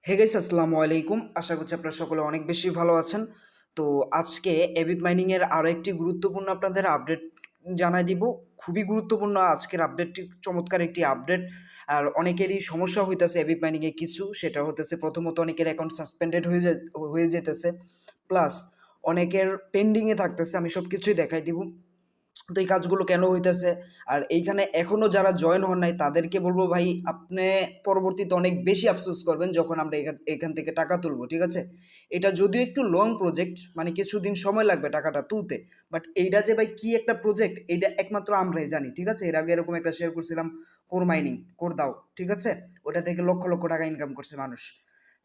Hey guys, আসসালামু আলাইকুম। আশা করছি আপনারা সকলে অনেক বেশি ভালো আছেন। তো আজকে এবিট মাইনিং এর আরো একটি গুরুত্বপূর্ণ আপনাদের আপডেট জানাই দিব। খুবই গুরুত্বপূর্ণ আজকের আপডেটটি, চমৎকার একটি আপডেট। আর অনেকেরই সমস্যা হইতেছে এবিট মাইনিং এ কিছু, সেটা হতেছে প্রথমত অনেকের অ্যাকাউন্ট সাসপেন্ডেড হয়ে যেতেছে, প্লাস অনেকের পেন্ডিং এ থাকতেছে। আমি সবকিছুই দেখাই দিব। তো এই কাজগুলো কেন হইতেছে, আর এইখানে এখনো যারা জয়েন হন নাই তাদেরকে বলবো, ভাই আপনি পরবর্তীতে অনেক বেশি আফসোস করবেন যখন আমরা এখান থেকে টাকা তুলবো। ঠিক আছে, এটা যদিও একটু লং প্রজেক্ট, মানে কিছুদিন সময় লাগবে টাকাটা তুলতে, বাট এইটা যে ভাই কি একটা প্রজেক্ট এইটা একমাত্র আমরাই জানি। ঠিক আছে, এর আগে এরকম একটা শেয়ার করছিলাম, কোর মাইনিং, কোর দাও। ঠিক আছে, ওটা থেকে লক্ষ লক্ষ টাকা ইনকাম করছে মানুষ।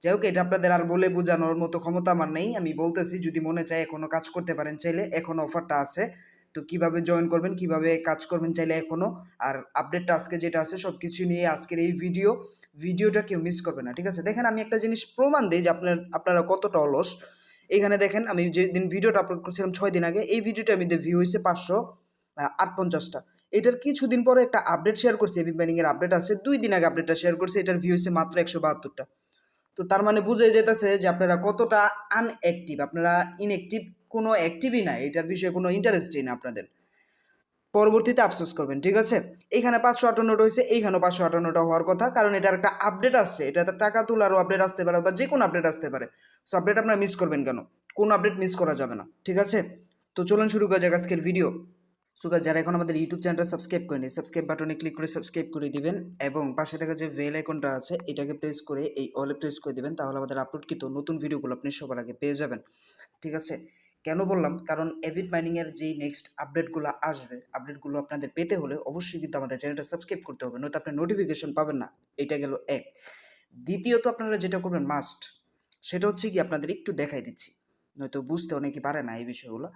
যাই হোক, এটা আপনাদের আর বলে বোঝানোর মতো ক্ষমতা আমার নেই। আমি বলতেছি, যদি মনে চায় এখনো কাজ করতে পারেন, চাইলে এখনো অফারটা আছে। তো কিভাবে জয়েন করবেন, কিভাবে কাজ করবেন চাইলে এখনো। আর আপডেটটা আজকে যেটা আছে সব কিছু নিয়ে আজকের এই ভিডিওটা কেউ মিস করবে না। ঠিক আছে, দেখেন আমি একটা জিনিস প্রমাণ দিই যে আপনারা কতটা অলস। এখানে দেখেন, আমি যেদিন ভিডিওটা আপলোড করছিলাম 6 দিন আগে, এই ভিডিওটা আমি ভিউ হয়েছে 558টা। এটার কিছুদিন পরে একটা আপডেট শেয়ার করছি, এবিট মাইনিং এর আপডেট আসছে 2 দিন আগে, আপডেটটা শেয়ার করছি, এটার ভিউ হয়েছে মাত্র 172টা। তো তার মানে বুঝে যেতেছে যে আপনারা কতটা আনঅ্যাক্টিভ, আপনারা ইনঅ্যাক্টিভ, কোনো অ্যাক্টিভই না, এটার বিষয়ে কোনো ইন্টারেস্টই না আপনাদের। পরবর্তীতে আফসোস করবেন। ঠিক আছে, এইখানে 558টা হয়েছে, এইখানেও 558টা হওয়ার কথা, কারণ এটার একটা আপডেট আসছে। এটাতে টাকা তোলারও আপডেট আসতে পারে, বা যে কোনো আপডেট আসতে পারে। সো আপডেট আপনারা মিস করবেন কেন? কোনো আপডেট মিস করা যাবে না। ঠিক আছে, তো চলুন শুরু করা যাক আজকের ভিডিও। সো গাইস, যারা এখন আমাদের ইউটিউব চ্যানেলটা সাবস্ক্রাইব করেনি, সাবস্ক্রাইব বাটনে ক্লিক করে সাবস্ক্রাইব করে দিবেন, এবং পাশে থাকা যে বেল আইকনটা আছে এটাকে প্রেস করে এই অলে প্রেস করে দিবেন, তাহলে আমাদের আপলোডকৃত নতুন ভিডিওগুলো আপনি সবার আগে পেয়ে যাবেন। ঠিক আছে, কেন বললাম, কারণ এবিট মাইনিং এর যেই নেক্সট আপডেটগুলো আসবে, আপডেটগুলো আপনাদের পেতে হলে অবশ্যই কিন্তু আমাদের চ্যানেলটা সাবস্ক্রাইব করতে হবে, নয়তো আপনি নোটিফিকেশন পাবেন না। এটা গেল এক। দ্বিতীয়ত আপনারা যেটা করবেন মাস্ট, সেটা হচ্ছে কি, আপনাদের একটু দেখাই দিচ্ছি, নয়তো বুঝতে অনেকে পারে না এই বিষয়গুলো।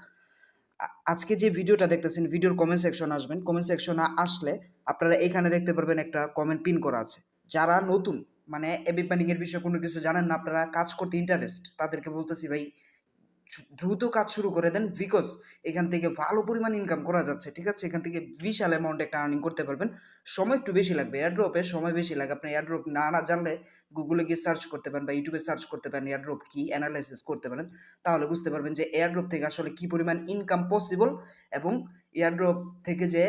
আজকে যে ভিডিওটা দেখতেছেন, ভিডিওর কমেন্ট সেকশন আসবেন। কমেন্ট সেকশনে আসলে আপনারা এখানে দেখতে পারবেন একটা কমেন্ট পিন করা আছে। যারা নতুন, মানে এবিট মাইনিং এর বিষয়ে কোনো কিছু জানেন না, আপনারা কাজ করতে ইন্টারেস্ট, তাদেরকে বলতেছি ভাই দ্রুত কাজ শুরু করে দেন, বিকজ এখান থেকে ভালো পরিমাণ ইনকাম করা যাচ্ছে। ঠিক আছে, এখান থেকে বিশাল অ্যামাউন্ট একটা আর্নিং করতে পারবেন। সময় একটু বেশি লাগবে, এয়ারড্রপে সময় বেশি লাগে। আপনি এয়ারড্রপ না জানলে গুগলে গিয়ে সার্চ করতে পারেন বা ইউটিউবে সার্চ করতে পারেন, এয়ারড্রপ কি অ্যানালাইসিস করতে পারেন, তাহলে বুঝতে পারবেন যে এয়ারড্রপ থেকে আসলে কি পরিমাণ ইনকাম পসিবল, এবং এয়ারড্রপ থেকে যে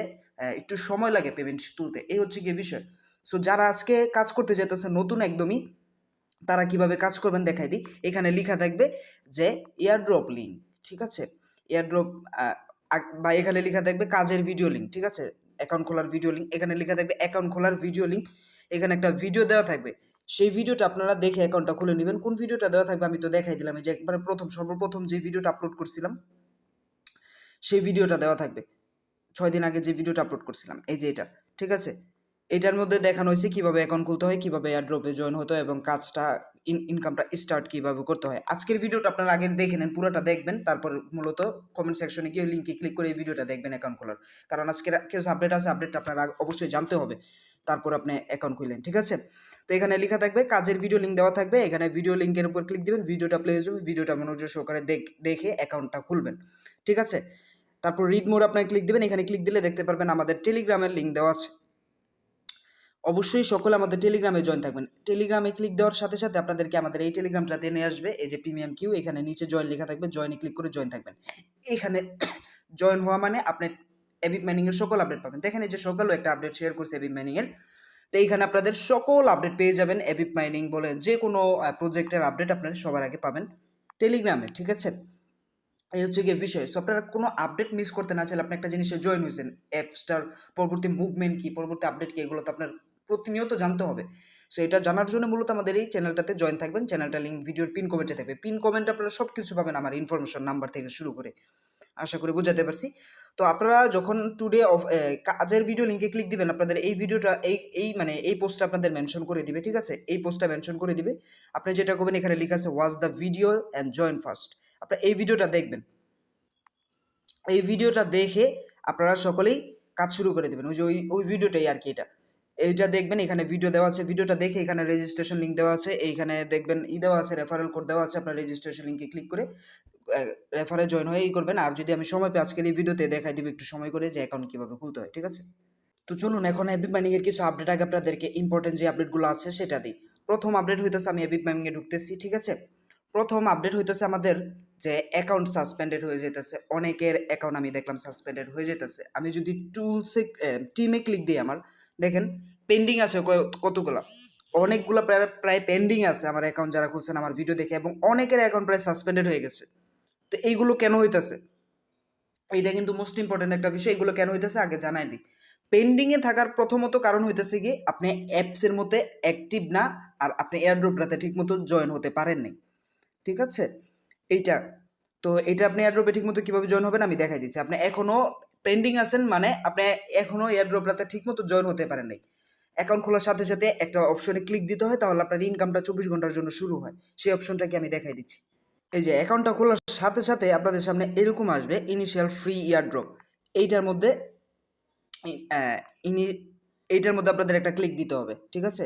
একটু সময় লাগে পেমেন্ট তুলতে। এই হচ্ছে গিয়ে বিষয়। সো যারা আজকে কাজ করতে যেতেছে নতুন একদমই, তারা কিভাবে কাজ করবেন দেখাই দিই। এখানে লেখা থাকবে যে এয়ারড্রপ লিঙ্ক। ঠিক আছে, এয়ারড্রপ, বা এখানে লেখা থাকবে কাজের ভিডিও লিঙ্ক। ঠিক আছে, অ্যাকাউন্ট খোলার ভিডিও লিঙ্ক, এখানে লেখা থাকবে অ্যাকাউন্ট খোলার ভিডিও লিঙ্ক। এখানে একটা ভিডিও দেওয়া থাকবে, সেই ভিডিওটা আপনারা দেখে অ্যাকাউন্টটা খুলে নেবেন। কোন ভিডিওটা দেওয়া থাকবে আমি তো দেখাই দিলাম, এই যে একবারে সর্বপ্রথম যে ভিডিওটা আপলোড করছিলাম সেই ভিডিওটা দেওয়া থাকবে। 6 দিন আগে যে ভিডিওটা আপলোড করছিলাম, এই যে এটা। ঠিক আছে, এটার মধ্যে দেখানো হয়েছে কিভাবে অ্যাকাউন্ট খুলতে হয়, কিভাবে এয়ারড্রপে জয়েন হতে হয়, এবং কাজটা ইনকামটা স্টার্ট কিভাবে করতে হয়। আজকের ভিডিওটা আপনারা আগে দেখে নেন, পুরোটা দেখবেন, তারপর মূলত কমেন্ট সেকশনে গিয়ে লিঙ্কে ক্লিক করে এই ভিডিওটা দেখবেন অ্যাকাউন্ট খোলার। কারণ আজকের কিছু আপডেট আছে, আপডেটটা আপনারা অবশ্যই জানতে হবে, তারপর আপনি অ্যাকাউন্ট খুললেন। ঠিক আছে, তো এখানে লেখা থাকবে কাজের ভিডিও লিঙ্ক দেওয়া থাকবে, এখানে ভিডিও লিঙ্কের উপর ক্লিক দিবেন, ভিডিওটা প্লে হয়ে যাবে, ভিডিওটা মনোযোগ সহকারে দেখে অ্যাকাউন্টটা খুলবেন। ঠিক আছে, তারপর রিড মোর আপনাকে ক্লিক দিবেন, এখানে ক্লিক দিলে দেখতে পারবেন আমাদের টেলিগ্রামের লিঙ্ক দেওয়া আছে। অবশ্যই সকলে আমাদের টেলিগ্রামে জয়েন থাকবেন। টেলিগ্রামে ক্লিক দেওয়ার সাথে সাথে আপনাদেরকে আমাদের এই টেলিগ্রামটাতে নিয়ে আসবে, এই যে প্রিমিয়াম কিউ, এখানে নিচে জয়েন লেখা থাকবে, জয়েনে ক্লিক করে জয়েন থাকবেন। এখানে জয়েন হওয়া মানে আপনি এবিট মাইনিং এর সকল আপডেট পাবেন। দেখেন এই যে সকালেও একটা আপডেট শেয়ার করছে এবিট মাইনিং এর, তো এইখানে আপনাদের সকল আপডেট পেয়ে যাবেন। এবিট মাইনিং বলে যে কোনো প্রজেক্টের আপডেট আপনারা সবার আগে পাবেন টেলিগ্রামে। ঠিক আছে, এই হচ্ছে গিয়ে বিষয়। সো আপনারা কোনো আপডেট মিস করতে না চাইলে, আপনি একটা জিনিসে জয়েন হয়েছেন, অ্যাপসটার পরবর্তী মুভমেন্ট কি, পরবর্তী আপডেট কি, এগুলো তো আপনার প্রতিনিয়ত জানতে হবে। সো এটা জানার জন্য মূলত আমাদের এই চ্যানেলটাতে জয়েন থাকবেন। চ্যানেলটা লিঙ্ক ভিডিওর পিন কমেন্টে থাকবে। পিন কমেন্টে আপনারা সব কিছু পাবেন, আমার ইনফরমেশন নাম্বার থেকে শুরু করে। আশা করি বোঝাতে পারছি। তো আপনারা যখন টুডে অফ কাজের ভিডিও লিঙ্কে ক্লিক দিবেন, আপনাদের এই ভিডিওটা মানে এই পোস্টটা আপনাদের মেনশন করে দিবে। ঠিক আছে, এই পোস্টটা মেনশন করে দিবে। আপনি যেটা করবেন, এখানে লেখা আছে watch the video and join first. আপনারা এই ভিডিওটা দেখবেন, এই ভিডিওটা দেখে আপনারা সকলেই কাজ শুরু করে দেবেন। ওই যে ওই ভিডিওটাই আর কি, এইটা দেখবেন, এখানে ভিডিও দেওয়া আছে, ভিডিওটা দেখে এখানে রেজিস্ট্রেশন লিঙ্ক দেওয়া আছে, এইখানে দেখবেন দেওয়া আছে, রেফারেল কোড দেওয়া আছে, আপনার রেজিস্ট্রেশন লিঙ্কে ক্লিক করে রেফারে জয়েন হয়েই করবেন। আর যদি আমি সময় পাই আজকের এই ভিডিওতে দেখাই দিব একটু সময় করে যে অ্যাকাউন্ট কীভাবে খুলতে হয়। ঠিক আছে, তো চলুন এখন এবিট মাইনিং এর কিছু আপডেট আগে আপনাদেরকে ইম্পর্টেন্ট যে আপডেটগুলো আছে সেটা দিই। প্রথম আপডেট হইতেছে, আমি অ্যাভিভ মাইনিংয়ে ঢুকতেছি, ঠিক আছে। প্রথম আপডেট হইতেছে আমাদের যে অ্যাকাউন্ট সাসপেন্ডেড হয়ে যেতেছে, অনেকের অ্যাকাউন্ট আমি দেখলাম সাসপেন্ডেড হয়ে যেতেছে। আমি যদি টিমে ক্লিক দিই, আমার দেখেন পেন্ডিং আছে কতগুলা, অনেকগুলো প্রায় পেন্ডিং আছে আমার অ্যাকাউন্ট যারা খুলছেন আমার ভিডিও দেখে, এবং অনেকের অ্যাকাউন্ট প্রায় সাসপেন্ডেড হয়ে গেছে। তো এইগুলো কেন হইতেছে, এইটা কিন্তু মোস্ট ইম্পর্টেন্ট একটা বিষয়। এগুলো কেন হইতেছে আগে জানাই দিই। পেন্ডিংয়ে থাকার প্রথমত কারণ হইতেছে কি, আপনি অ্যাপসের মধ্যে অ্যাক্টিভ না, আর আপনি এয়ারড্রপটাতে ঠিক মতো জয়েন হতে পারেন নাই, ঠিক আছে। এইটা তো এটা আপনি এয়ারড্রপে ঠিক মতো কীভাবে জয়েন হবেন আমি দেখাই দিচ্ছি। আপনি এখনও পেন্ডিং আছেন, মানে আপনি এখনও এয়ারড্রপটাতে ঠিক মতো জয়েন হতে পারেন নাই। অ্যাকাউন্ট খোলার সাথে সাথে একটা অপশনে ক্লিক দিতে হয়, তাহলে আপনার ইনকামটা 24 ঘন্টার জন্য শুরু হয়। সেই অপশনটাকে আমি দেখাই দিচ্ছি। এই যে অ্যাকাউন্টটা খোলার সাথে সাথে আপনাদের সামনে এরকম আসবে ইনিশিয়াল ফ্রি ইয়ারড্রপ। এইটার মধ্যে এইটার মধ্যে আপনাদের একটা ক্লিক দিতে হবে, ঠিক আছে।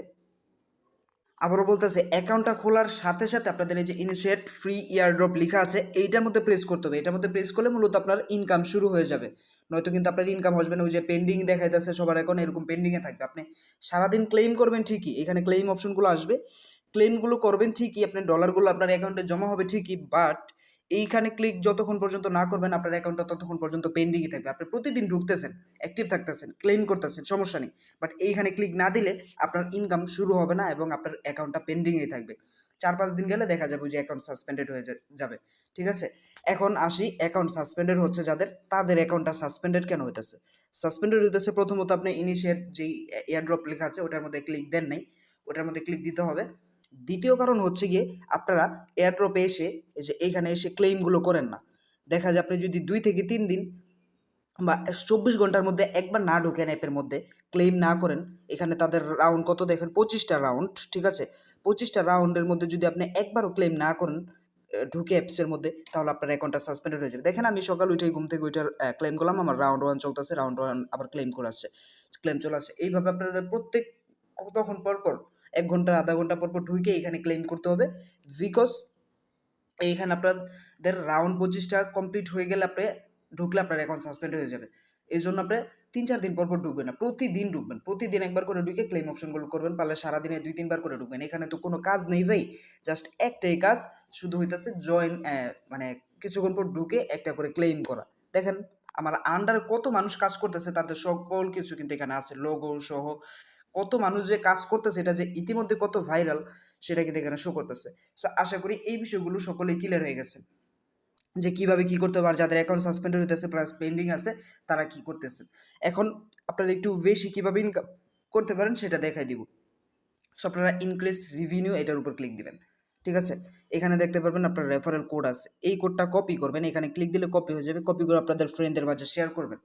আবারও বলতেছে, অ্যাকাউন্টটা খোলার সাথে সাথে আপনাদের এই যে ইনিশিয়েট ফ্রি ইয়ারড্রপ লেখা আছে, এইটার মধ্যে প্রেস করতে হবে। এটার মধ্যে প্রেস করলে মূলত আপনার ইনকাম শুরু হয়ে যাবে, নয়তো কিন্তু আপনার ইনকাম আসবে না। ওই যে পেন্ডিং দেখাইতেছে সবার এখন এরকম পেন্ডিংয়ে থাকবে। আপনি সারাদিন ক্লেম করবেন ঠিকই, এখানে ক্লেম অপশনগুলো আসবে, ক্লেমগুলো করবেন ঠিকই, আপনার ডলারগুলো আপনার অ্যাকাউন্টে জমা হবে ঠিকই, বাট এইখানে ক্লিক যতক্ষণ পর্যন্ত না করবেন আপনার অ্যাকাউন্টটা ততক্ষণ পর্যন্ত পেন্ডিংই থাকবে। আপনি প্রতিদিন ঢুকতেছেন, অ্যাক্টিভ থাকতেছেন, ক্লেম করতেছেন, সমস্যা নেই, বাট এইখানে ক্লিক না দিলে আপনার ইনকাম শুরু হবে না এবং আপনার অ্যাকাউন্টটা পেন্ডিংয়েই থাকবে। 4-5 দিন গেলে দেখা যাবে যে অ্যাকাউন্ট সাসপেন্ডেড হয়ে যাবে, ঠিক আছে। এখন আসি, অ্যাকাউন্ট সাসপেন্ডেড হচ্ছে যাদের, তাদের অ্যাকাউন্টটা সাসপেন্ডেড কেন হইতেছে? সাসপেন্ডেড হইতেছে প্রথমত আপনি ইনিশিয়েট যেই এয়ারড্রপ লেখা আছে ওটার মধ্যে ক্লিক দেন নাই, ওটার মধ্যে ক্লিক দিতে হবে। দ্বিতীয় কারণ হচ্ছে গিয়ে, আপনারা এয়ারড্রপে এসে এই যে এইখানে এসে ক্লেইমগুলো করেন না। দেখা যায় আপনি যদি 2 থেকে 3 দিন বা 24 ঘন্টার মধ্যে একবার না ঢোকেন অ্যাপের মধ্যে, ক্লেম না করেন, এখানে তাদের রাউন্ড কত দেখেন, 25টা রাউন্ড, ঠিক আছে। 25টা রাউন্ডের মধ্যে যদি আপনি একবারও ক্লেম না করেন ঢুকে অ্যাপসের মধ্যে, তাহলে আপনার অ্যাকাউন্টটা সাসপেন্ডেড হয়ে যাবে। দেখেন আমি সকাল উঠেই ঘুম থেকে ওইটার ক্লেম করলাম, আমার রাউন্ড 1 চলতেছে, রাউন্ড 1 আবার ক্লেম করে আসছে, ক্লেম চলে আসছে। এইভাবে আপনাদের প্রত্যেক কতক্ষণ পর 1 ঘন্টা আধা ঘন্টা পর ঢুকে এখানে ক্লেম করতে হবে, বিকজ এইখানে আপনাদের রাউন্ড 25টা কমপ্লিট হয়ে গেলে আপনি ঢুকলে আপনার অ্যাকাউন্ট সাসপেন্ড হয়ে যাবে। এই জন্য আপনি 3-4 দিন পর ঢুকবেন না, প্রতিদিন ঢুকবেন, প্রতিদিন একবার করে ঢুকে ক্লেম অপশনগুলো করবেন, পারলে সারাদিনে 2-3 বার করে ঢুকবেন। এখানে তো কোনো কাজ নেই ভাই, জাস্ট একটাই কাজ, শুধু হইতেছে জয়েন, মানে কিছুক্ষণ পর ঢুকে একটা করে ক্লেম করা। দেখেন আমার আন্ডারে কত মানুষ কাজ করতেছে, তাদের সকল কিছু কিন্তু এখানে আছে, লোগো সহ কত মানুষ যে কাজ করতেছে, এটা যে ইতিমধ্যে কত ভাইরাল সেটা কিন্তু এখানে শো করতেছে। সো আশা করি এই বিষয়গুলো সকলেই ক্লিয়ার হয়ে গেছে যে কিভাবে কি করতে হবে, আর যাদের অ্যাকাউন্ট সাসপেন্ড হইতেছে প্লাস পেন্ডিং আছে তারা কি করতেছে। এখন আপনারা একটু বেশি কিভাবে ইনকাম করতে পারেন সেটা দেখাই দিব। সো আপনারা ইনক্রিজ রিভিনিউ এটার উপর ক্লিক দিবেন, ঠিক আছে। এখানে দেখতে পারবেন আপনার রেফারেল কোড আছে, এই কোডটা কপি করবেন, এখানে ক্লিক দিলে কপি হয়ে যাবে। কপি করে আপনাদের ফ্রেন্ডদের মাঝে শেয়ার করবেন।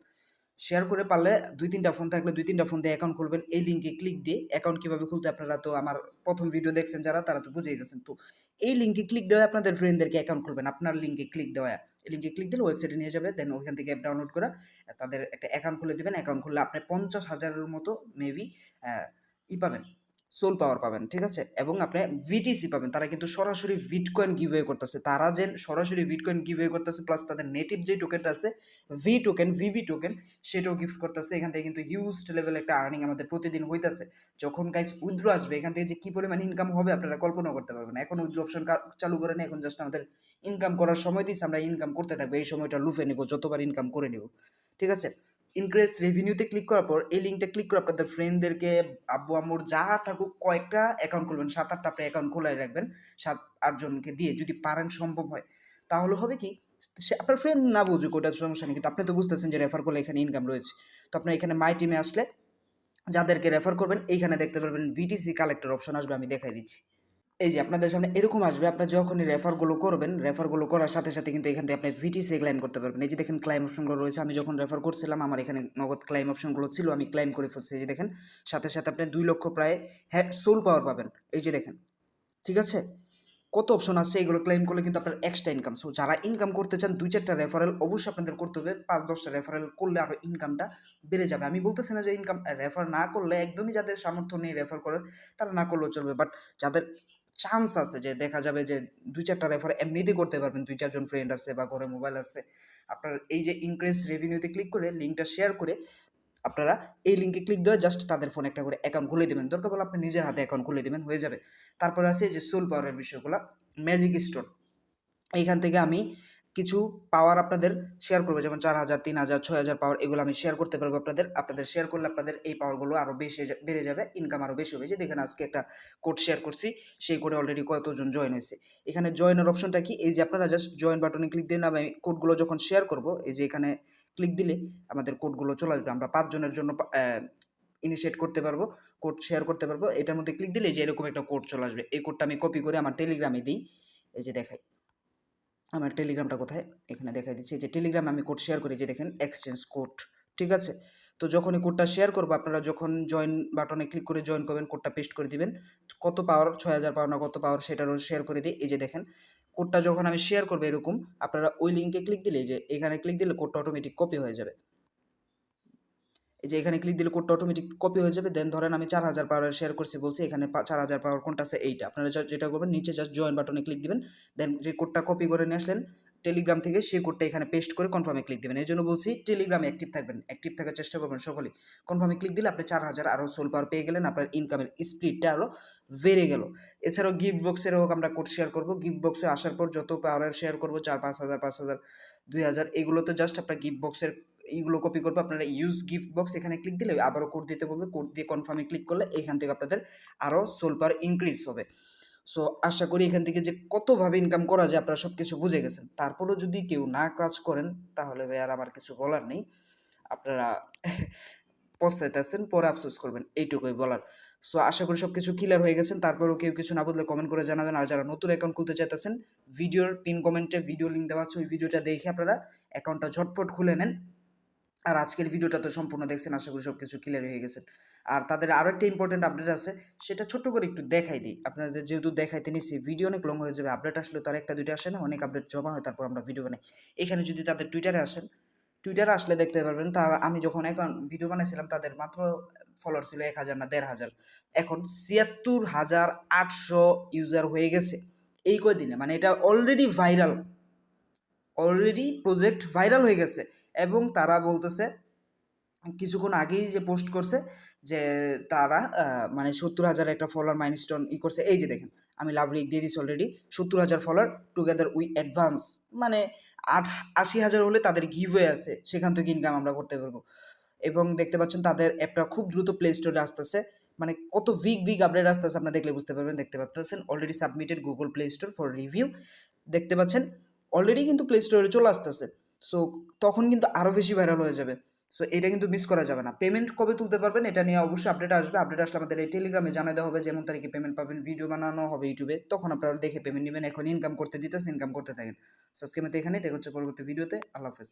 শেয়ার করে পারলে 2-3টা ফোন থাকলে 2-3টা ফোন দিয়ে অ্যাকাউন্ট খুলবেন। এই লিঙ্কে ক্লিক দিয়ে অ্যাকাউন্ট কীভাবে খুলতে, আপনারা তো আমার প্রথম ভিডিও দেখছেন যারা, তারা তো বুঝেই গেছেন। তো এই লিঙ্কে ক্লিক দেওয়া আপনাদের ফ্রেন্ডদেরকে অ্যাকাউন্ট খুলবেন, আপনার লিঙ্কে ক্লিক দেওয়া, এই লিঙ্কে ক্লিক দিলে ওয়েবসাইটে নিয়ে যাবে, দেন ওইখান থেকে অ্যাপ ডাউনলোড করে তাদের একটা অ্যাকাউন্ট খুলে দেবেন। অ্যাকাউন্ট খুললে আপনি 50,000-এর মতো মেবি পাবেন, সোল পাওয়ার পাবেন, ঠিক আছে। এবং আপনি ভিটিসি পাবেন। তারা কিন্তু সরাসরি বিটকয়েন গিভওয়ে করতেছে, তারা যে সরাসরি বিটকয়েন গিভওয়ে করতেছে, প্লাস তাদের নেটিভ যে টোকেনটা আছে ভিভি টোকেন, সেটাও গিফট করতেছে। এখান থেকে কিন্তু হিউজ লেভেল একটা আর্নিং আমাদের প্রতিদিন হইতেছে। যখন গাইস উইথড্র আসবে এখান থেকে যে কি পরিমাণ ইনকাম হবে আপনারা কল্পনা করতে পারবেন। এখন উইথড্র অপশন চালু করে নেই, এখন জাস্ট আমাদের ইনকাম করার সময় দিচ্ছে, আমরা ইনকাম করতে থাকবো, এই সময়টা লুফে নেব, যতবার ইনকাম করে নেব, ঠিক আছে। ইনক্রিজ রেভিনিউতে ক্লিক করার পর এই লিঙ্কটা ক্লিক করে আপনাদের ফ্রেন্ডদেরকে, আব্বু আম্মুর যা থাকুক কয়েকটা অ্যাকাউন্ট খুলবেন, 7-8টা আপনি অ্যাকাউন্ট খোলাই রাখবেন, 7-8 জনকে দিয়ে যদি পারেন, সম্ভব হয়, তাহলে হবে কি, সে আপনার ফ্রেন্ড না বুঝুক ওটা সমস্যা নেই, কিন্তু আপনি তো বুঝতেছেন যে রেফার করলে এখানে ইনকাম রয়েছে। তো আপনি এখানে মাই টিমে আসলে যাদেরকে রেফার করবেন এইখানে দেখতে পারবেন ভিটিসি কালেক্টর অপশন আসবে, আমি দেখাই দিচ্ছি। এই যে আপনাদের সামনে এরকম আসবে, আপনার যখনই রেফারগুলো করবেন, রেফারগুলো করার সাথে সাথে কিন্তু এখান থেকে আপনি ভিটিসি ক্লাইম করতে পারবেন। এই যে দেখেন ক্লাইম অপশনগুলো রয়েছে, আমি যখন রেফার করছিলাম আমার এখানে নগদ ক্লাইম অপশনগুলো ছিল, আমি ক্লাইম করে ফেলছি। এই যে দেখেন সাথে সাথে আপনি 2 লক্ষ প্রায় সোল পাওয়ার পাবেন, এই যে দেখেন, ঠিক আছে। কত অপশন আছে, এগুলো ক্লেম করলে কিন্তু আপনার এক্সট্রা ইনকাম। সো যারা ইনকাম করতে চান 2-4টা রেফারেল অবশ্যই আপনাদের করতে হবে, 5-10টা রেফারেল করলে আরও ইনকামটা বেড়ে যাবে। আমি বলতেছি না যে ইনকাম রেফার না করলে, একদমই যাদের সামর্থ্য নেই রেফার করার তারা না করলেও চলবে, বাট যাদের চান্স আছে যে দেখা যাবে যে 2-4টা রেফার এমনিতেই করতে পারবেন, 2-4 জন ফ্রেন্ড আছে বা ঘরে মোবাইল আছে, আপনার এই যে ইনক্রিজ রেভিনিউতে ক্লিক করে লিঙ্কটা শেয়ার করে আপনারা এই লিঙ্কে ক্লিক দিয়ে জাস্ট তাদের ফোনে একটা করে অ্যাকাউন্ট খুলে দেবেন, দরকার পড়লে আপনি নিজের হাতে অ্যাকাউন্ট খুলে দেবেন, হয়ে যাবে। তারপরে আছে যে সোল পাওয়ারের বিষয়গুলো, ম্যাজিক স্টোন, এইখান থেকে আমি কিছু পাওয়ার আপনাদের শেয়ার করবো, যেমন 4000, 3000, 6000 পাওয়ার, এগুলো আমি শেয়ার করতে পারবো আপনাদের শেয়ার করলে আপনাদের এই পাওয়ারগুলো আরও বেশি বেড়ে যাবে, ইনকাম আরও বেশি হবে। যে দেখেন আজকে একটা কোড শেয়ার করছি, সেই কোডে অলরেডি কতজন জয়েন হয়েছে। এখানে জয়েনের অপশনটা কি, এই যে আপনারা জাস্ট জয়েন বাটনে ক্লিক দিন, আমি কোডগুলো যখন শেয়ার করব, এই যে এখানে ক্লিক দিলে আমাদের কোডগুলো চলে আসবে, আমরা 5 জনের জন্য ইনিশিয়েট করতে পারবো, কোড শেয়ার করতে পারবো। এটার মধ্যে ক্লিক দিলে যে এরকম একটা কোড চলে আসবে, এই কোডটা আমি কপি করে আমার টেলিগ্রামে দিই, এই যে দেখাই আমার টেলিগ্রামটা কোথায়, এখানে দেখাই দিচ্ছি, যে টেলিগ্রামে আমি কোড শেয়ার করি, যে দেখেন এক্সচেঞ্জ কোড, ঠিক আছে। তো যখন এই কোডটা শেয়ার করবো, আপনারা যখন জয়েন বাটনে ক্লিক করে জয়েন করবেন, কোডটা পেস্ট করে দিবেন, কত পাওয়ার 6000 পাওয়ার না কত পাওয়ার সেটারও শেয়ার করে দিই। এই যে দেখেন কোডটা যখন আমি শেয়ার করবো এরকম, আপনারা ওই লিঙ্কে ক্লিক দিলে, যে এখানে ক্লিক দিলে কোডটা অটোমেটিক কপি হয়ে যাবে, এই যে এখানে ক্লিক দিলে কোডটা অটোমেটিক কপি হয়ে যাবে। দেন ধরেন আমি 4000 পাওয়ার শেয়ার করছি বলছি, এখানে 4000 পাওয়ার কোনটা আছে এইটা, আপনারা যেটা করবেন নিচে জাস্ট জয়েন বাটনে ক্লিক দিবেন, দেন যে কোডটা কপি করে নিয়ে আসলেন টেলিগ্রাম থেকে, সেই কোডটা এখানে পেস্ট করে কনফার্মে ক্লিক দেবেন। এই জন্য বলছি টেলিগ্রামে অ্যাক্টিভ থাকবেন, অ্যাক্টিভ থাকার চেষ্টা করবেন সকলেই। কনফার্মে ক্লিক দিলে আপনি 4000 আরও সোল পাওয়ার পেয়ে গেলেন, আপনার ইনকামের স্পিডটা আরও বেড়ে গেল। এছাড়াও গিফট বক্সেরও আমরা কোড শেয়ার করবো, গিফট বক্সে আসার পর যত পাওয়ারের শেয়ার করবো 4, 5000, 5000, 2000, এগুলোতে জাস্ট আপনার গিফট বক্সের এইগুলো কপি করবো, আপনারা ইউজ গিফট বক্স এখানে ক্লিক দিলে আবারও কোড দিতে বলবে, কোড দিয়ে কনফার্মে ক্লিক করলে এখান থেকে আপনাদের আরও সোল পাওয়ার ইনক্রিজ হবে। সো আশা করি এখান থেকে যে কতভাবে ইনকাম করা যায় আপনারা সব কিছু বুঝে গেছেন। তারপরেও যদি কেউ না কাজ করেন তাহলে ভাই আর আমার কিছু বলার নেই, আপনারা পস্তাইতেছেন, পরে আফসোস করবেন, এইটুকুই বলার। সো আশা করি সব কিছু ক্লিয়ার হয়ে গেছেন। তারপরেও কেউ কিছু না বুঝলে কমেন্ট করে জানাবেন। আর যারা নতুন অ্যাকাউন্ট খুলতে চাইতেছেন, ভিডিওর পিন কমেন্টে ভিডিও লিঙ্ক দেওয়া আছে, ওই ভিডিওটা দেখে আপনারা অ্যাকাউন্টটা ঝটপট খুলে নেন। আর আজকের ভিডিওটা তো সম্পূর্ণ দেখছেন, আশা করি সব কিছু ক্লিয়ার হয়ে গেছে। আর তাদের আরও একটা ইম্পর্টেন্ট আপডেট আছে, সেটা ছোট্ট করে একটু দেখাই দিই আপনাদের, যেহেতু দেখাইতে নিচ্ছি ভিডিও অনেক লং হয়ে যাবে, আপডেট আসলে তার একটা দুইটা আসে না, অনেক আপডেট জমা হয় তারপর আমরা ভিডিও বানাই। এখানে যদি তাদের টুইটারে আসেন, টুইটারে আসলে দেখতে পারবেন তার, আমি যখন অ্যাকাউন্ট ভিডিও বানাইছিলাম তাদের মাত্র ফলোয়ার ছিল 1000 না 1500, এখন 76800 ইউজার হয়ে গেছে এই কয়দিনে। মানে এটা already viral, already project viral হয়ে গেছে। এবং তারা বলতেছে কিছুক্ষণ আগেই যে পোস্ট করছে যে তারা মানে 70,000 একটা ফলোয়ার মাইলস্টোন করছে। এই যে দেখেন আমি লাভ লিখ দিয়ে দিচ্ছি already, 70,000 follower together we advance, মানে 80,000 হলে তাদের গিভওয়ে আছে, সেখান থেকে ইনকাম আমরা করতে পারবো। এবং দেখতে পাচ্ছেন তাদের অ্যাপটা খুব দ্রুত প্লে স্টোরে আসতেছে, মানে কত বিগ আপডেট আসতেছে আপনারা দেখলে বুঝতে পারবেন। দেখতে পাচ্ছেন already submitted Google play store for review, দেখতে পাচ্ছেন অলরেডি কিন্তু প্লে স্টোরে চলে আসতেছে। সো তখন কিন্তু আরও বেশি ভাইরাল হয়ে যাবে। সো এটা কিন্তু মিস করা যাবে না। পেমেন্ট কবে তুলতে পারবেন এটা নিয়ে অবশ্যই আপডেট আসবে, আপডেট আসলে আমাদের এই টেলিগ্রামে জানাই দেওয়া হবে, যেমন তারিখে পেমেন্ট পাবেন, ভিডিও বানানো হবে ইউটিউবে, তখন আপনারা দেখে পেমেন্ট নেবেন। এখন ইনকাম করতে দিতেছে, ইনকাম করতে থাকেন। সো আজকে মতো এখানেই দেখা হচ্ছে পরবর্তী ভিডিওতে। আল্লাহ হাফেজ।